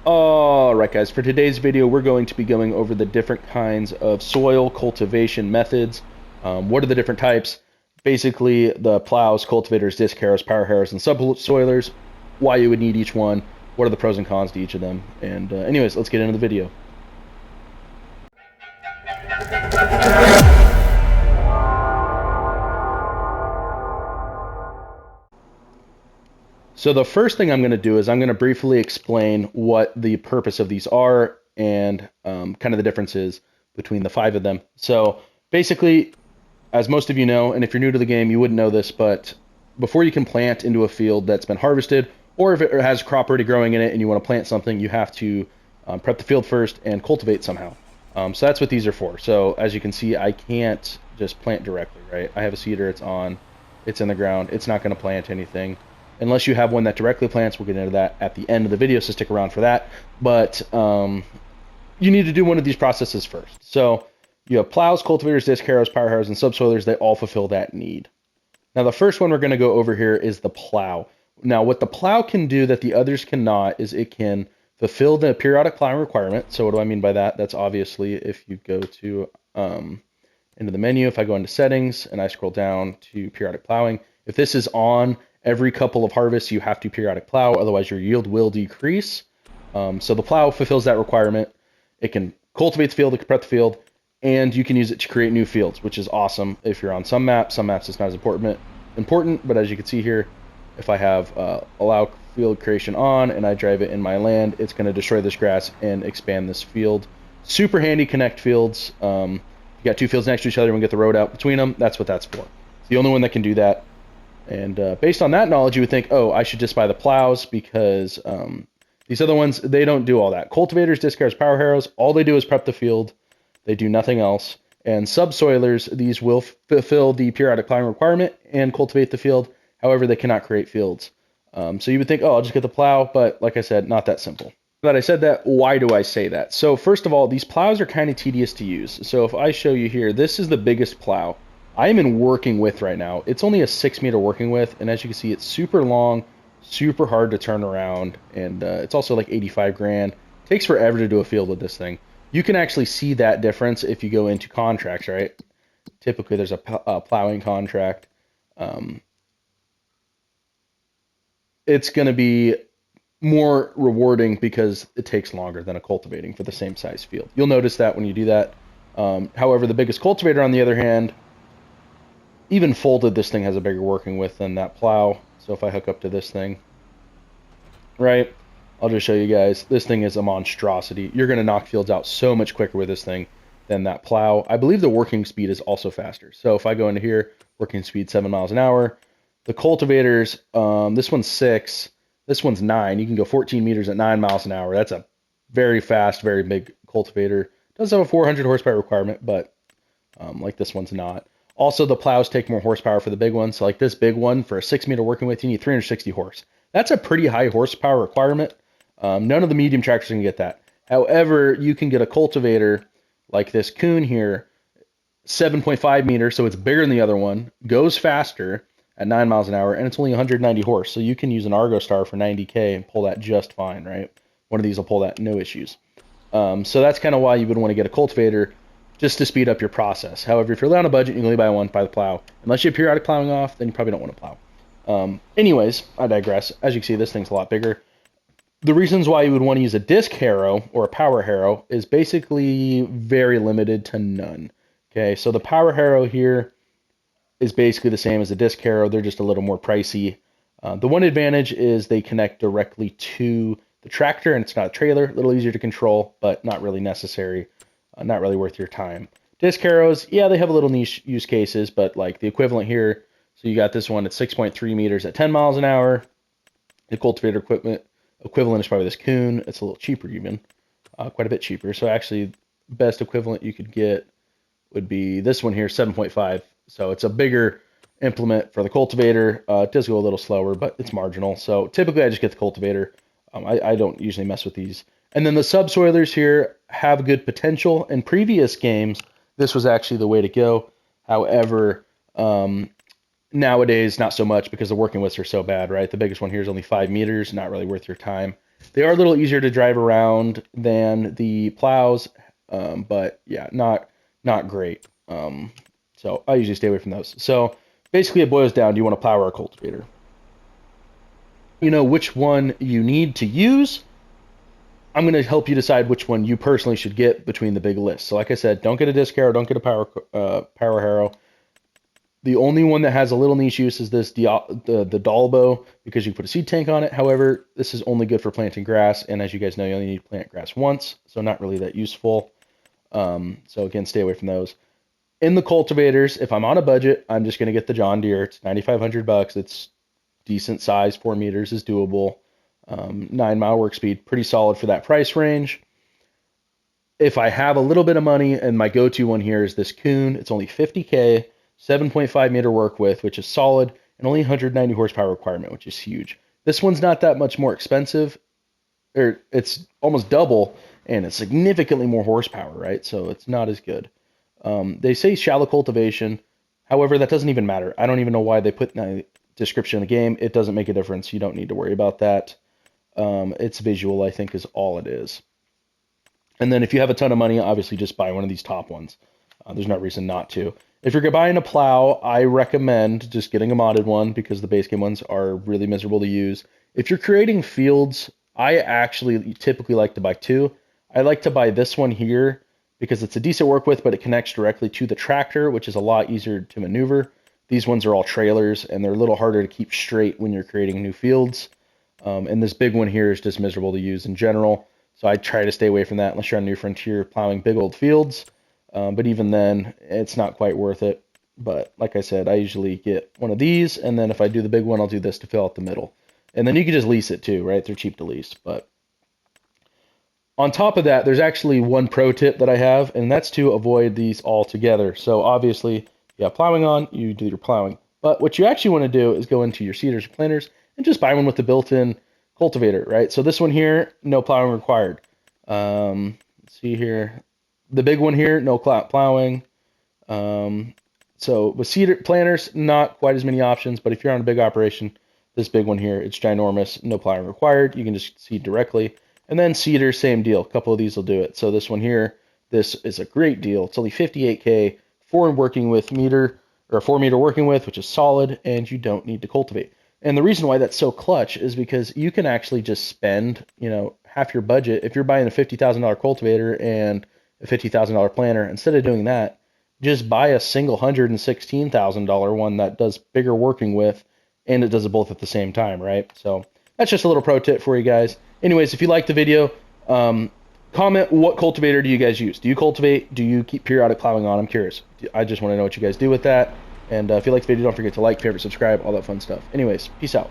Alright guys, for today's video we're going to be going over the different kinds of soil cultivation methods. What are the different types? Basically the plows, cultivators, disc harrows, power harrows, and subsoilers. Why you would need each one. What are the pros and cons to each of them? And anyways, let's get into the video. So the first thing I'm going to do is I'm going to briefly explain what the purpose of these are and kind of the differences between the 5 of them. So basically, as most of you know, and if you're new to the game, you wouldn't know this, but before you can plant into a field that's been harvested, or if it has crop already growing in it and you want to plant something, you have to prep the field first and cultivate somehow. So that's what these are for. So as you can see, I can't just plant directly, right? I have a seeder, it's in the ground, it's not going to plant anything. Unless you have one that directly plants. We'll get into that at the end of the video, so stick around for that. But you need to do one of these processes first. So you have plows, cultivators, disc harrows, power harrows, and subsoilers. They all fulfill that need. Now the first one we're going to go over here is the plow. Now what the plow can do that the others cannot is it can fulfill the periodic plowing requirement. So what do I mean by that? That's obviously if you go to into the menu, if I go into settings and I scroll down to periodic plowing, if this is on, every couple of harvests you have to periodic plow, otherwise your yield will decrease. So the plow fulfills that requirement. It can cultivate the field, it can prep the field, and you can use it to create new fields, which is awesome if you're on some maps. Some maps it's not as important, but as you can see here, if I have allow field creation on and I drive it in my land, it's going to destroy this grass and expand this field. Super handy connect fields. You got 2 fields next to each other and get the road out between them. That's what that's for. It's the only one that can do that. And based on that knowledge, you would think, oh, I should just buy the plows because these other ones, they don't do all that. Cultivators, disc harrows, power harrows, all they do is prep the field. They do nothing else. And subsoilers, these will fulfill the periodic plowing requirement and cultivate the field. However, they cannot create fields. So you would think, oh, I'll just get the plow. But like I said, not that simple. That I said that, why do I say that? So first of all, these plows are kind of tedious to use. So if I show you here, this is the biggest plow I am in working width right now. It's only a 6-meter working width, and as you can see, it's super long, super hard to turn around, and it's also like 85 grand. It takes forever to do a field with this thing. You can actually see that difference if you go into contracts, right? Typically, there's a plowing contract. It's going to be more rewarding because it takes longer than a cultivating for the same size field. You'll notice that when you do that. However, the biggest cultivator, on the other hand, even folded, this thing has a bigger working width than that plow. So if I hook up to this thing, right, I'll just show you guys. This thing is a monstrosity. You're going to knock fields out so much quicker with this thing than that plow. I believe the working speed is also faster. So if I go into here, working speed 7 miles an hour. The cultivators, this one's 6, this one's 9. You can go 14 meters at 9 miles an hour. That's a very fast, very big cultivator. It does have a 400 horsepower requirement, but like this one's not. Also, the plows take more horsepower for the big ones. So like this big one, for a 6-meter working width, you need 360 horse. That's a pretty high horsepower requirement. None of the medium tractors can get that. However, you can get a cultivator like this Coon here, 7.5 meters, so it's bigger than the other one, goes faster at 9 miles an hour, and it's only 190 horse. So you can use an Argo Star for 90K and pull that just fine, right? One of these will pull that, no issues. So that's kind of why you would want to get a cultivator, just to speed up your process. However, if you're low on a budget, you can only buy one, buy the plow. Unless you have periodic plowing off, then you probably don't want to plow. Anyways, I digress. As you can see, this thing's a lot bigger. The reasons why you would want to use a disc harrow or a power harrow is basically very limited to none. Okay, so the power harrow here is basically the same as the disc harrow. They're just a little more pricey. The one advantage is they connect directly to the tractor, and it's not a trailer. A little easier to control, but not really necessary. Not really worth your time. Disc harrows, yeah, they have a little niche use cases, but like the equivalent here, so you got this one at 6.3 meters at 10 miles an hour. The cultivator equivalent is probably this Coon. It's a little cheaper even, quite a bit cheaper. So actually, best equivalent you could get would be this one here, 7.5. So it's a bigger implement for the cultivator. It does go a little slower, but it's marginal. So typically I just get the cultivator. I don't usually mess with these. And then the subsoilers here have good potential. In previous games, this was actually the way to go. However, nowadays, not so much because the working widths are so bad, right? The biggest one here is only 5 meters, not really worth your time. They are a little easier to drive around than the plows, but yeah, not great. So I usually stay away from those. So basically, it boils down: do you want a plow or a cultivator? You know which one you need to use. I'm going to help you decide which one you personally should get between the big list. So like I said, don't get a disc harrow, don't get a power harrow. The only one that has a little niche use is this the Dalbo, because you can put a seed tank on it. However, this is only good for planting grass, and as you guys know, you only need to plant grass once, so not really that useful. So again, stay away from those. In the cultivators, if I'm on a budget, I'm just going to get the John Deere. It's $9,500. It's decent size, 4 meters is doable. 9-mile work speed, pretty solid for that price range. If I have a little bit of money, and my go-to one here is this Kuhn, it's only 50K, 7.5 meter work width, which is solid, and only 190 horsepower requirement, which is huge. This one's not that much more expensive, or it's almost double, and it's significantly more horsepower, right? So it's not as good. They say shallow cultivation. However, that doesn't even matter. I don't even know why they put in the description of the game. It doesn't make a difference. You don't need to worry about that. It's visual, I think, is all it is. And then if you have a ton of money, obviously just buy one of these top ones. There's no reason not to. If you're buying a plow, I recommend just getting a modded one because the base game ones are really miserable to use. If you're creating fields, I actually typically like to buy two. I like to buy this one here because it's a decent work with, but it connects directly to the tractor, which is a lot easier to maneuver. These ones are all trailers, and they're a little harder to keep straight when you're creating new fields. And this big one here is just miserable to use in general. So I try to stay away from that unless you're on New Frontier plowing big old fields. But even then, it's not quite worth it. But like I said, I usually get one of these, and then if I do the big one, I'll do this to fill out the middle. And then you can just lease it too, right? They're cheap to lease. But on top of that, there's actually one pro tip that I have, and that's to avoid these all together. So obviously, you have plowing on, you do your plowing. But what you actually want to do is go into your seeders or planters and just buy one with the built-in cultivator, right? So this one here, no plowing required. Let's see here. The big one here, no plowing. So with seeder planters, not quite as many options, but if you're on a big operation, this big one here, it's ginormous, no plowing required. You can just seed directly. And then seeder, same deal. A couple of these will do it. So this one here, this is a great deal. It's only 58K, 4 working with meter, or 4 meter working with, which is solid, and you don't need to cultivate. And the reason why that's so clutch is because you can actually just spend, half your budget. If you're buying a $50,000 cultivator and a $50,000 planter, instead of doing that, just buy a single $116,000 one that does bigger working with, and it does it both at the same time, right? So that's just a little pro tip for you guys. Anyways, if you liked the video, comment what cultivator do you guys use? Do you cultivate? Do you keep periodic plowing on? I'm curious. I just want to know what you guys do with that. And if you like the video, don't forget to like, favorite, subscribe, all that fun stuff. Anyways, peace out.